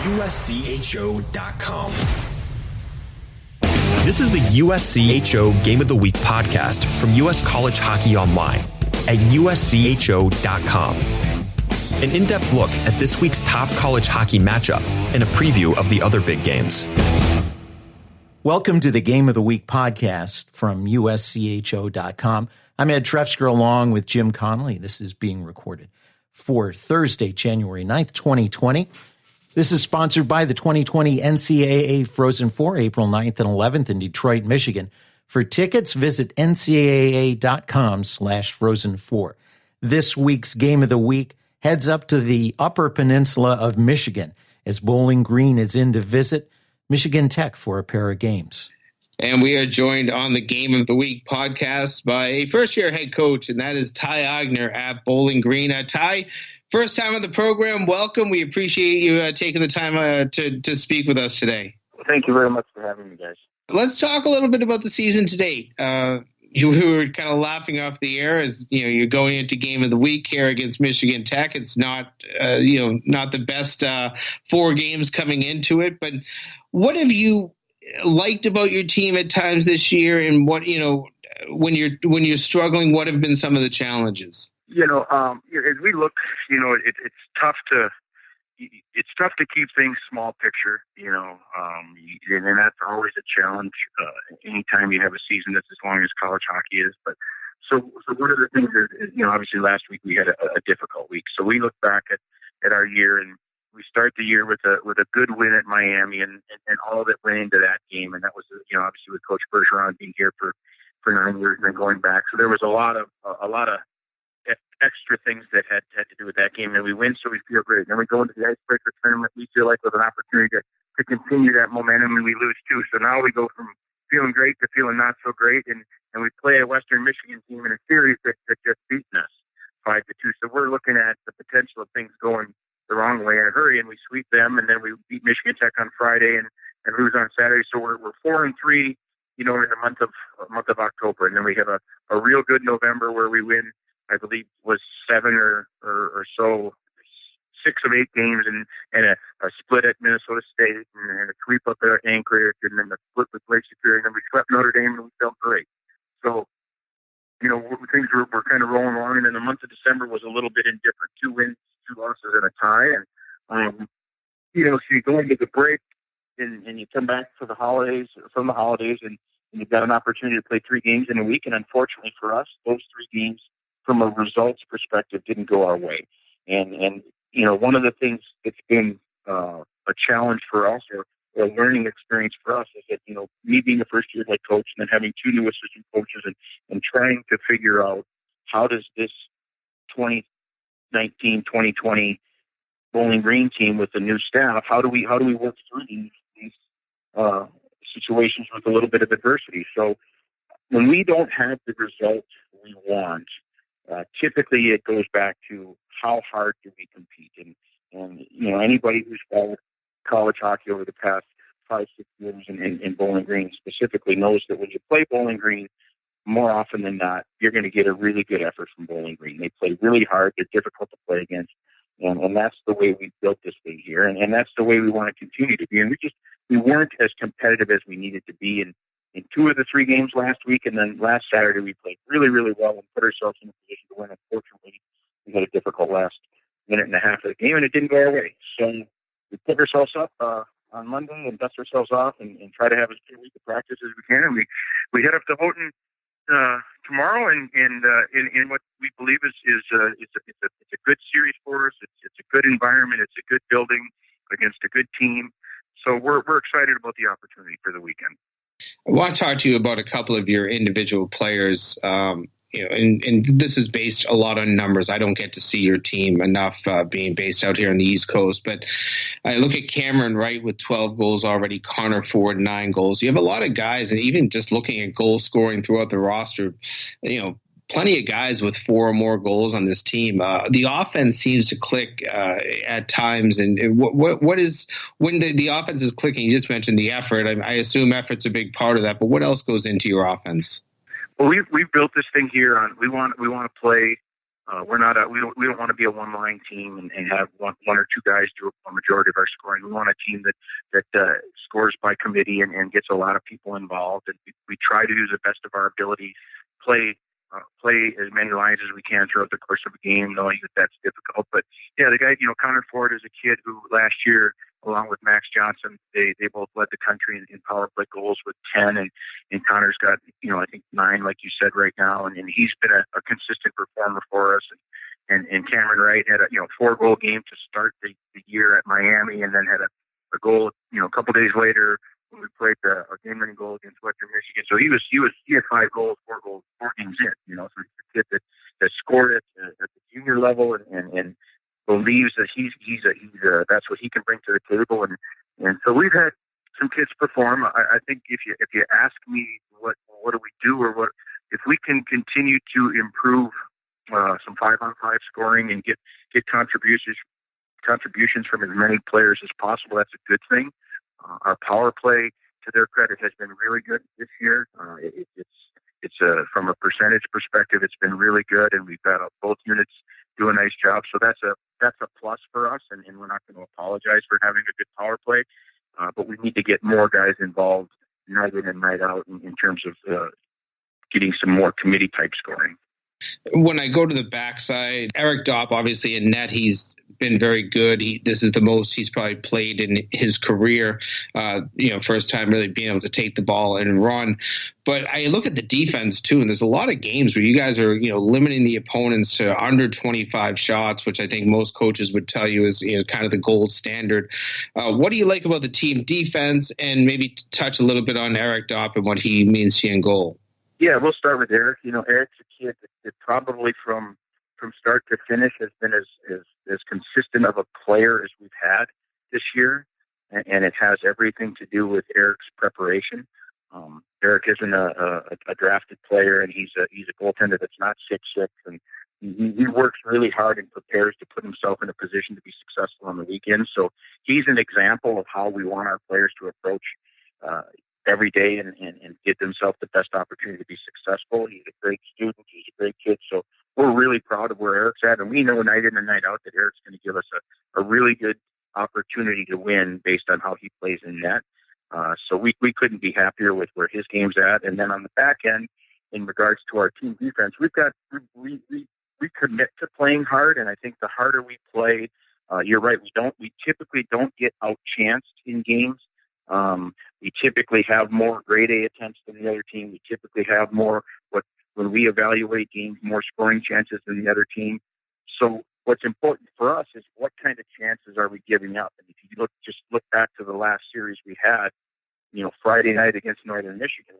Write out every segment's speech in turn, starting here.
USCHO.com. This is the USCHO Game of the Week podcast from U.S. College Hockey Online at USCHO.com. An in-depth look at this week's top college hockey matchup and a preview of the other big games. Welcome to the Game of the Week podcast from USCHO.com. I'm Ed Trefzger along with Jim Connelly. This is being recorded for Thursday, January 9th, 2020. This is sponsored by the 2020 NCAA Frozen Four, April 9th and 11th in Detroit, Michigan. For tickets, visit ncaa.com/Frozen4. This week's Game of the Week heads up to the Upper Peninsula of Michigan as Bowling Green is in to visit Michigan Tech for a pair of games. And we are joined on the Game of the Week podcast by a first-year head coach, and that is Ty Eigner at Bowling Green. Ty, first time on the program, welcome. We appreciate you taking the time to speak with us today. Thank you very much for having me, guys. Let's talk a little bit about the season to date. You were kind of laughing off the air as you're going into Game of the Week here against Michigan Tech. It's not not the best 4 games coming into it, but what have you liked about your team at times this year, and what when you're struggling, what have been some of the challenges? As we look, it's tough to keep things small picture, and that's always a challenge anytime you have a season that's as long as college hockey is. But so one of the things is obviously last week we had a difficult week. So we look back at our year, and we start the year with a good win at Miami, and all that went into that game, and that was obviously with Coach Bergeron being here for 9 years and then going back. So there was a lot of extra things that had to do with that game, and we win, so we feel great. And then we go into the icebreaker tournament, we feel like with an opportunity to continue that momentum, and we lose too. So now we go from feeling great to feeling not so great, and we play a Western Michigan team in a series that just beaten us 5-2. So we're looking at the potential of things going the wrong way in a hurry, and we sweep them, and then we beat Michigan Tech on Friday and lose on Saturday. So we're 4-3, in the month of October, and then we have a real good November where we win, I believe, was 7 or so, 6 of 8 games, and a split at Minnesota State, and a sweep up at Anchorage, and then a split with Lake Superior, and then we swept Notre Dame, and we felt great. So, things were kind of rolling along, and then the month of December was a little bit indifferent. 2 wins, 2 losses, and a tie, and so you go into the break, and you come back from the holidays, and you've got an opportunity to play 3 games in a week, and unfortunately for us, those 3 games, from a results perspective, didn't go our way. And one of the things that's been a challenge for us, or a learning experience for us, is that, me being a first-year head coach and then having 2 new assistant coaches and trying to figure out how does this 2019-2020 Bowling Green team with the new staff, how do we work through these situations with a little bit of adversity? So when we don't have the result we want, typically it goes back to how hard do we compete, and anybody who's followed college hockey over the past 5-6 years in Bowling Green specifically knows that when you play Bowling Green, more often than not, you're going to get a really good effort from Bowling Green. They play really hard. They're difficult to play against, and that's the way we built this thing here, and that's the way we want to continue to be. And we weren't as competitive as we needed to be in 2 of the 3 games last week, and then last Saturday we played really, really well and put ourselves in a position to win. Unfortunately, we had a difficult last minute and a half of the game, and it didn't go our way. So we pick ourselves up on Monday and dust ourselves off and try to have as good a week of practice as we can. And we head up to Houghton tomorrow, and in what we believe is a good series for us. It's a good environment. It's a good building against a good team. So we're excited about the opportunity for the weekend. I want to talk to you about a couple of your individual players. And this is based a lot on numbers. I don't get to see your team enough being based out here on the East Coast. But I look at Cameron Wright with 12 goals already, Connor Ford, 9 goals. You have a lot of guys, and even just looking at goal scoring throughout the roster, plenty of guys with 4 or more goals on this team. The offense seems to click at times. And what is, when the offense is clicking, you just mentioned the effort. I assume effort's a big part of that, but what else goes into your offense? Well, we've built this thing here on we want to play We don't want to be a one-line team and have one or two guys do a majority of our scoring. We want a team that scores by committee and gets a lot of people involved. And we try to do the best of our ability, play as many lines as we can throughout the course of a game, knowing that that's difficult. But yeah, the guy, Connor Ford is a kid who last year, along with Max Johnson, they both led the country in power play goals with 10, and Connor's got, I think 9, like you said, right now, and he's been a consistent performer for us. And Cameron Wright had a 4-goal game to start the year at Miami, and then had a goal, a couple days later when we played a game-winning goal against Western Michigan. So he had 5 goals, 4 games in, so he's a kid that scored at the junior level and believes that he's that's what he can bring to the table, and so we've had some kids perform. I think if you ask me what do we do, or what if we can continue to improve some 5-on-5 scoring and get contributions from as many players as possible, that's a good thing. Our power play, to their credit, has been really good this year. It's from a percentage perspective, it's been really good, and we've got both units do a nice job. So that's a plus for us, and we're not going to apologize for having a good power play. But we need to get more guys involved night in and night out in terms of getting some more committee type scoring. When I go to the backside, Eric Dopp, obviously in net, he's been very good. This is the most he's probably played in his career. First time really being able to take the ball and run. But I look at the defense too, and there's a lot of games where you guys are, limiting the opponents to under 25 shots, which I think most coaches would tell you is, kind of the gold standard. What do you like about the team defense, and maybe touch a little bit on Eric Dopp and what he means to you in goal? Yeah, we'll start with Eric. Eric's a kid that probably from start to finish has been as consistent of a player as we've had this year, and it has everything to do with Eric's preparation. Eric isn't a drafted player, and he's a goaltender that's not 6'6", and he works really hard and prepares to put himself in a position to be successful on the weekend. So he's an example of how we want our players to approach every day and give themselves the best opportunity to be successful. He's a great student. He's a great kid. So we're really proud of where Eric's at. And we know night in and night out that Eric's going to give us a really good opportunity to win based on how he plays in net. So we couldn't be happier with where his game's at. And then on the back end, in regards to our team defense, we commit to playing hard. And I think the harder we play, you're right, we typically don't get outchanced in games. We typically have more grade A attempts than the other team. We typically have more, when we evaluate games, more scoring chances than the other team. So what's important for us is what kind of chances are we giving up? And if you look back to the last series we had, Friday night against Northern Michigan,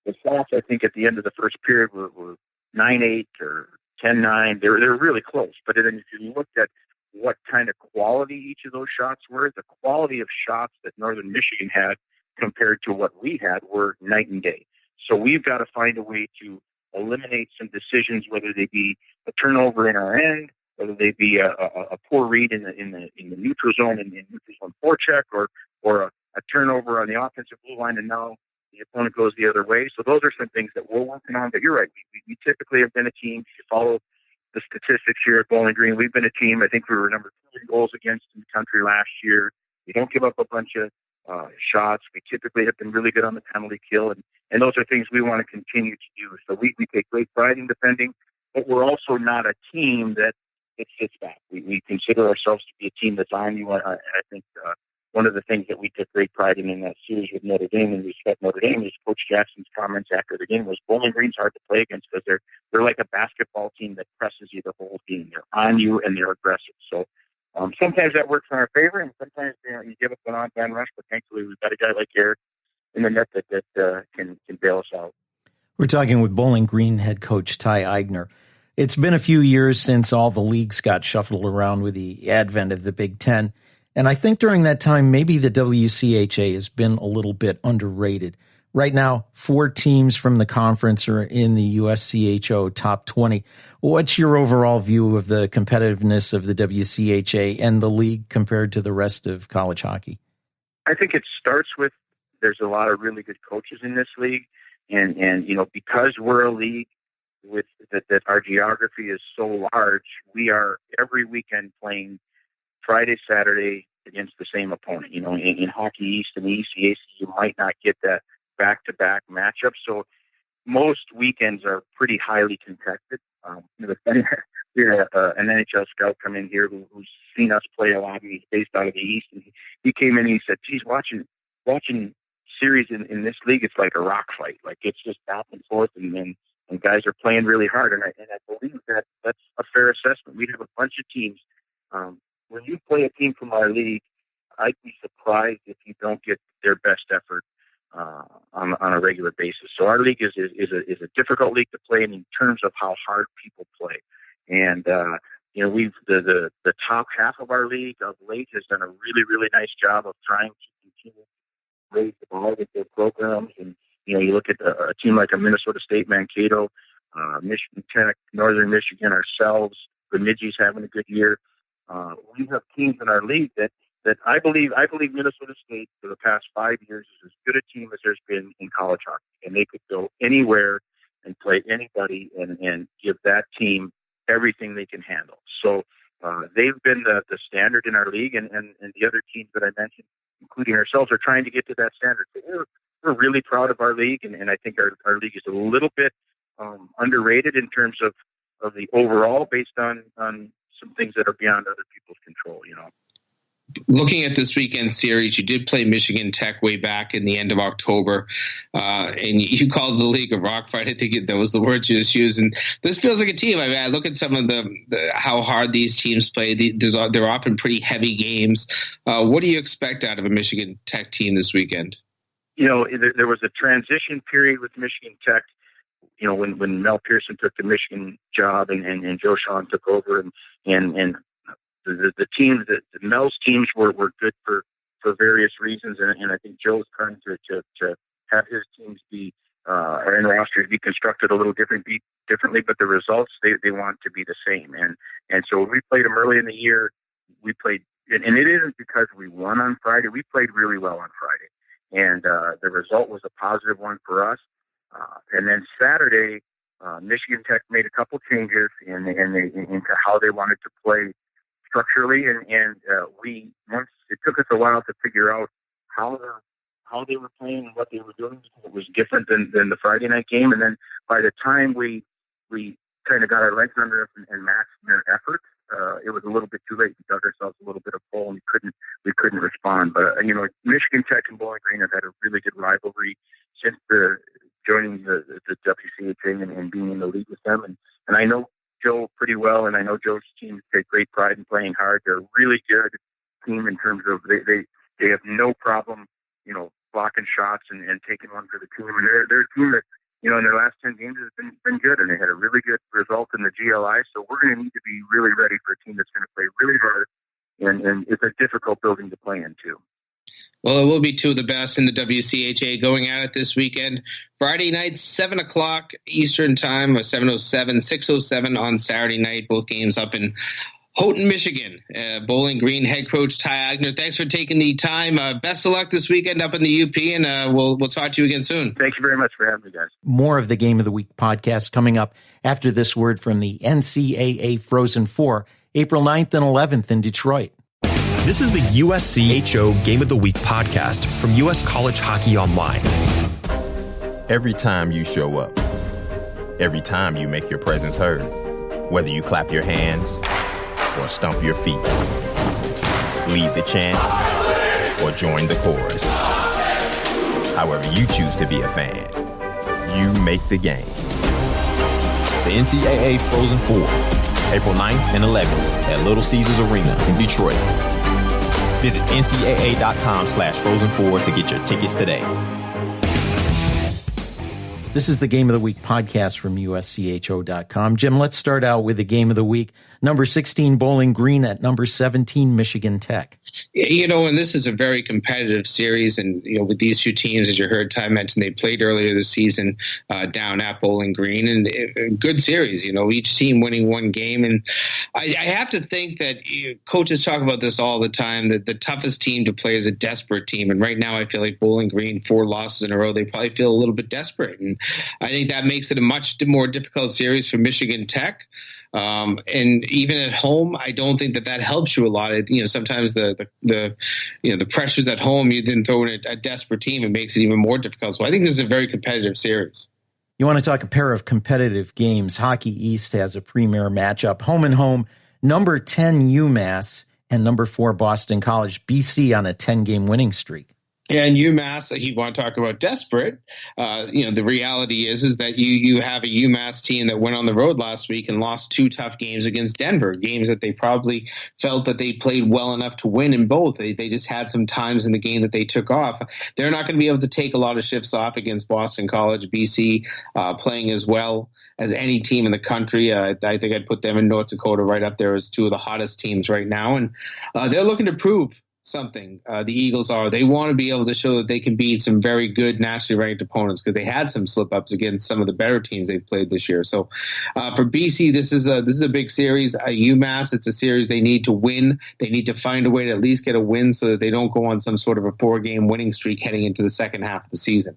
the shots, I think at the end of the first period were 9-8 or 10-9. They're really close. But then if you looked at what kind of quality each of those shots were, the quality of shots that Northern Michigan had compared to what we had were night and day. So we've got to find a way to eliminate some decisions, whether they be a turnover in our end, whether they be a poor read in the neutral zone and neutral zone forecheck, or a turnover on the offensive blue line, and now the opponent goes the other way. So those are some things that we're working on. But you're right, we typically have been a team. If you follow the statistics here at Bowling Green, we've been a team. I think we were number 2 in goals against in the country last year. We don't give up a bunch of shots. We typically have been really good on the penalty kill, and those are things we want to continue to do. So we take great pride in defending, but we're also not a team that sits back. We consider ourselves to be a team that's on you. I think one of the things that we took great pride in that series with Notre Dame and respect Notre Dame is Coach Jackson's comments after the game was Bowling Green's hard to play against because they're like a basketball team that presses you the whole game. They're on you and they're aggressive. So sometimes that works in our favor, and sometimes you give us an on-man rush. But thankfully, we've got a guy like Eric in the net that can bail us out. We're talking with Bowling Green head coach Ty Eigner. It's been a few years since all the leagues got shuffled around with the advent of the Big Ten. And I think during that time, maybe the WCHA has been a little bit underrated. Right now, 4 teams from the conference are in the USCHO top 20. What's your overall view of the competitiveness of the WCHA and the league compared to the rest of college hockey? I think it starts with there's a lot of really good coaches in this league. And because we're a league with that our geography is so large, we are every weekend playing Friday, Saturday against the same opponent. In Hockey East and the ECAC, you might not get that back-to-back matchup. So most weekends are pretty highly contested. We had an NHL scout come in here who's seen us play a lot, and he's based out of the East. And he came in and he said, geez, watching series in this league, it's like a rock fight. Like, it's just back and forth, and guys are playing really hard. And I believe that's a fair assessment. We have a bunch of teams. When you play a team from our league, I'd be surprised if you don't get their best effort on a regular basis. So our league is a difficult league to play in terms of how hard people play. And we've the top half of our league of late has done a really, really nice job of trying to continue to raise the bar with their programs. And you look at a team like a Minnesota State Mankato, Michigan Tech, Northern Michigan, ourselves. Bemidji's having a good year. We have teams in our league that I believe Minnesota State for the past 5 years is as good a team as there's been in college hockey, and they could go anywhere and play anybody and give that team everything they can handle. So they've been the standard in our league, and the other teams that I mentioned, including ourselves, are trying to get to that standard. So we're really proud of our league, and I think our league is a little bit underrated in terms of the overall, based on some things that are beyond other people's control. Looking at this weekend series, you did play Michigan Tech way back in the end of October, and you called the league a rock fight. I think that was the word you just used. And this feels like a team. I mean, I look at some of the how hard these teams play. They're often pretty heavy games. What do you expect out of a Michigan Tech team this weekend? There was a transition period with Michigan Tech. When Mel Pearson took the Michigan job and Joe Shawn took over, and the teams, the Mel's teams were good for various reasons, and I think Joe's trying to have his teams be and rosters be constructed a little differently, but the results they want to be the same. And so when we played them early in the year, we played, and it isn't because we won on Friday. We played really well on Friday, and the result was a positive one for us. And then Saturday, Michigan Tech made a couple changes into how they wanted to play structurally, and it took us a while to figure out how they were playing and what they were doing, because it was different than the Friday night game. And then by the time we kind of got our legs under us and matched their efforts, it was a little bit too late. We dug ourselves a little bit of hole, and we couldn't respond. But Michigan Tech and Bowling Green have had a really good rivalry since joining the WCHA and being in the league with them. And I know Joe pretty well, and I know Joe's team take great pride in playing hard. They're a really good team in terms of they have no problem, blocking shots and taking one for the team. And they're a team that, in their last 10 games has been good, and they had a really good result in the GLI. So we're going to need to be really ready for a team that's going to play really hard, and it's a difficult building to play in too. Well, it will be two of the best in the WCHA going at it this weekend. Friday night, 7 o'clock Eastern time, 7:07, 6:07 on Saturday night. Both games up in Houghton, Michigan. Bowling Green head coach Ty Eigner, thanks for taking the time. Best of luck this weekend up in the UP, and we'll talk to you again soon. Thank you very much for having me, guys. More of the Game of the Week podcast coming up after this word from the NCAA Frozen Four, April 9th and 11th in Detroit. This is the USCHO Game of the Week podcast from US College Hockey Online. Every time you show up, every time you make your presence heard, whether you clap your hands or stomp your feet, lead the chant or join the chorus. However you choose to be a fan, you make the game. The NCAA Frozen Four, April 9th and 11th at Little Caesars Arena in Detroit. Visit ncaa.com/Frozen4 to get your tickets today. This is the Game of the Week podcast from USCHO.com. Jim, let's start out with the Game of the Week. Number 16, Bowling Green at number 17, Michigan Tech. And this is a very competitive series. And, with these two teams, as you heard Ty mention, they played earlier this season down at Bowling Green. And a good series, each team winning one game. And I have to think that coaches talk about this all the time, that the toughest team to play is a desperate team. And right now I feel like Bowling Green, 4 losses in a row, they probably feel a little bit desperate. And I think that makes it a much more difficult series for Michigan Tech. And even at home, I don't think that helps you a lot. Sometimes the pressures at home, you then throw in a desperate team, it makes it even more difficult. So I think this is a very competitive series. You want to talk a pair of competitive games. Hockey East has a premier matchup. Home and home, number 10 UMass and number 4 Boston College. BC on a 10-game winning streak. And UMass, you want to talk about desperate. The reality is that you have a UMass team that went on the road last week and lost 2 tough games against Denver, games that they probably felt that they played well enough to win in both. They just had some times in the game that they took off. They're not going to be able to take a lot of shifts off against Boston College. BC playing as well as any team in the country. I think I'd put them in North Dakota right up there as 2 of the hottest teams right now. And they're looking to prove something. The Eagles are. They want to be able to show that they can beat some very good nationally ranked opponents, because they had some slip-ups against some of the better teams they've played this year. So for BC, this is a big series. UMass, it's a series they need to win. They need to find a way to at least get a win so that they don't go on some sort of a 4-game winning streak heading into the second half of the season.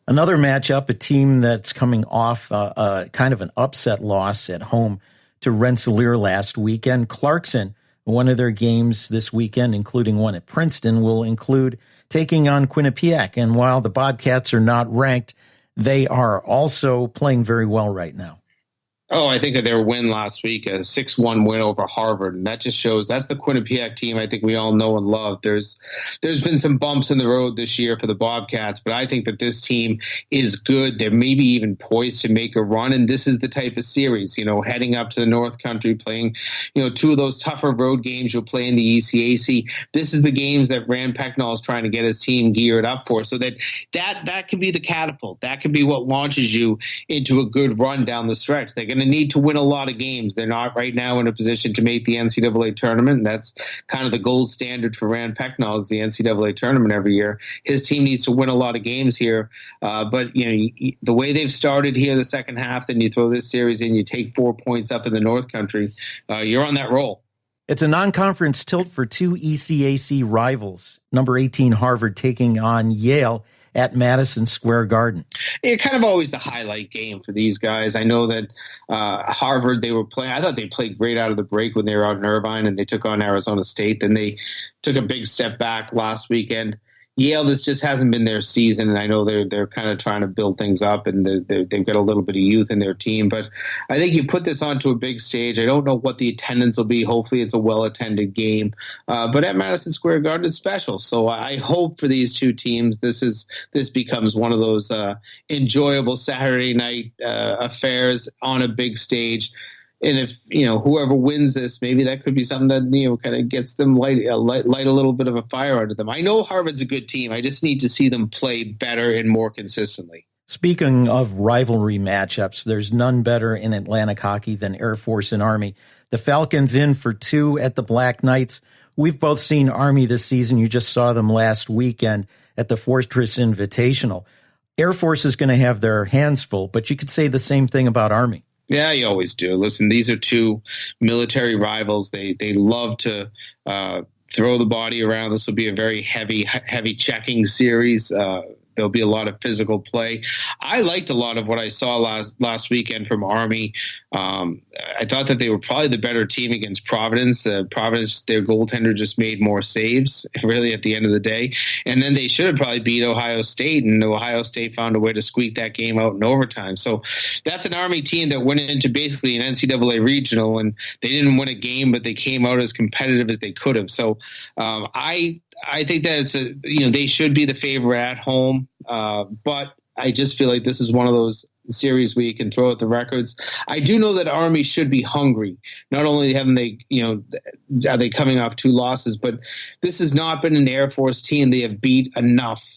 Another matchup, a team that's coming off kind of an upset loss at home to Rensselaer last weekend. Clarkson, one of their games this weekend, including one at Princeton, will include taking on Quinnipiac. And while the Bobcats are not ranked, they are also playing very well right now. Oh, I think of their win last week, a 6-1 win over Harvard. And that just shows that's the Quinnipiac team I think we all know and love. There's been some bumps in the road this year for the Bobcats, but I think that this team is good. They're maybe even poised to make a run. And this is the type of series, heading up to the North Country, playing, 2 of those tougher road games you'll play in the ECAC. This is the games that Rand Pecknold is trying to get his team geared up for, so that could be the catapult. That could be what launches you into a good run down the stretch. They're going to need to win a lot of games. They're not right now in a position to make the NCAA tournament. That's kind of the gold standard for Rand Pecknold, is the NCAA tournament every year. His team needs to win a lot of games here. But the way they've started here the second half, then you throw this series in, you take 4 points up in the North Country, you're on that roll. It's a non-conference tilt for 2 ECAC rivals. Number 18 Harvard taking on Yale at Madison Square Garden. It's kind of always the highlight game for these guys. I know that Harvard, they were playing. I thought they played great out of the break when they were out in Irvine and they took on Arizona State. Then they took a big step back last weekend. Yale, this just hasn't been their season, and I know they're kind of trying to build things up, and they've got a little bit of youth in their team. But I think you put this onto a big stage. I don't know what the attendance will be. Hopefully it's a well-attended game. But at Madison Square Garden, it's special. So I hope for these 2 teams, this becomes one of those enjoyable Saturday night affairs on a big stage. And if, whoever wins this, maybe that could be something that, kind of gets them light a little bit of a fire under them. I know Harvard's a good team. I just need to see them play better and more consistently. Speaking of rivalry matchups, there's none better in Atlantic hockey than Air Force and Army. The Falcons in for 2 at the Black Knights. We've both seen Army this season. You just saw them last weekend at the Fortress Invitational. Air Force is going to have their hands full, but you could say the same thing about Army. Yeah, you always do. Listen, these are 2 military rivals. They love to throw the body around. This will be a very heavy checking series. There'll be a lot of physical play. I liked a lot of what I saw last weekend from Army. I thought that they were probably the better team against Providence. Providence, their goaltender just made more saves, really, at the end of the day. And then they should have probably beat Ohio State, and Ohio State found a way to squeak that game out in overtime. So that's an Army team that went into basically an NCAA regional, and they didn't win a game, but they came out as competitive as they could have. So I think that they should be the favorite at home, but I just feel like this is one of those series where you can throw out the records. I do know that Army should be hungry. Not only haven't they, are they coming off 2 losses, but this has not been an Air Force team they have beat enough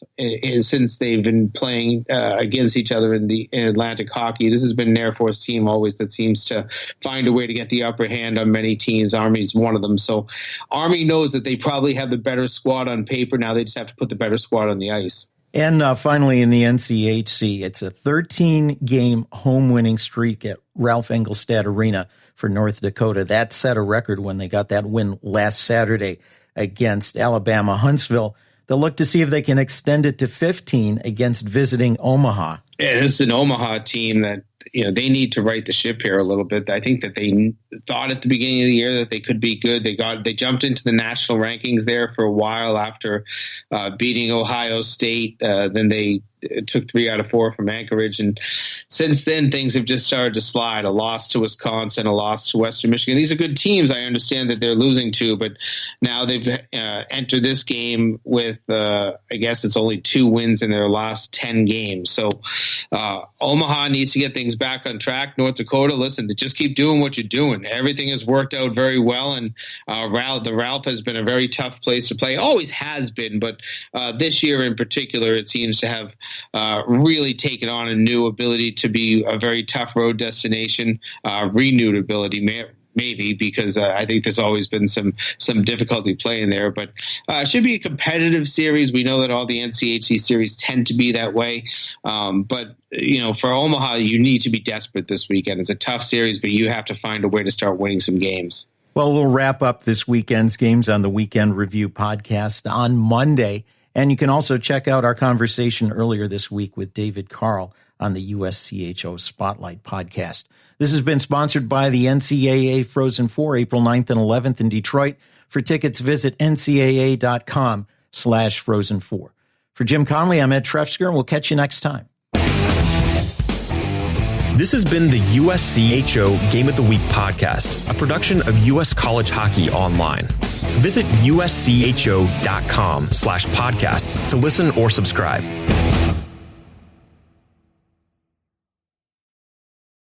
since they've been playing against each other in Atlantic hockey. This has been an Air Force team always that seems to find a way to get the upper hand on many teams. Army's one of them. So Army knows that they probably have the better squad on paper. Now they just have to put the better squad on the ice. And finally, in the NCHC, it's a 13-game home winning streak at Ralph Engelstad Arena for North Dakota. That set a record when they got that win last Saturday against Alabama Huntsville. They'll look to see if they can extend it to 15 against visiting Omaha. Yeah, this is an Omaha team that, they need to right the ship here a little bit. I think that they thought at the beginning of the year that they could be good. They jumped into the national rankings there for a while after beating Ohio State. Then they took 3 out of 4 from Anchorage. And since then, things have just started to slide. A loss to Wisconsin, a loss to Western Michigan. These are good teams. I understand that they're losing to, but now they've entered this game with, I guess it's only 2 wins in their last 10 games. So Omaha needs to get things back on track. North Dakota, listen, just keep doing what you're doing. Everything has worked out very well, and the Ralph has been a very tough place to play. Always has been, but this year in particular, it seems to have really taken on a new ability to be a very tough road destination, renewed ability, maybe, because I think there's always been some difficulty playing there. But it should be a competitive series. We know that all the NCHC series tend to be that way. But, for Omaha, you need to be desperate this weekend. It's a tough series, but you have to find a way to start winning some games. Well, we'll wrap up this weekend's games on the Weekend Review podcast on Monday. And you can also check out our conversation earlier this week with David Carl on the USCHO Spotlight podcast. This has been sponsored by the NCAA Frozen Four, April 9th and 11th in Detroit. For tickets, visit ncaa.com/Frozen4. For Jim Connelly, I'm Ed Trefzger, and we'll catch you next time. This has been the USCHO Game of the Week podcast, a production of U.S. College Hockey Online. Visit uscho.com/podcasts to listen or subscribe.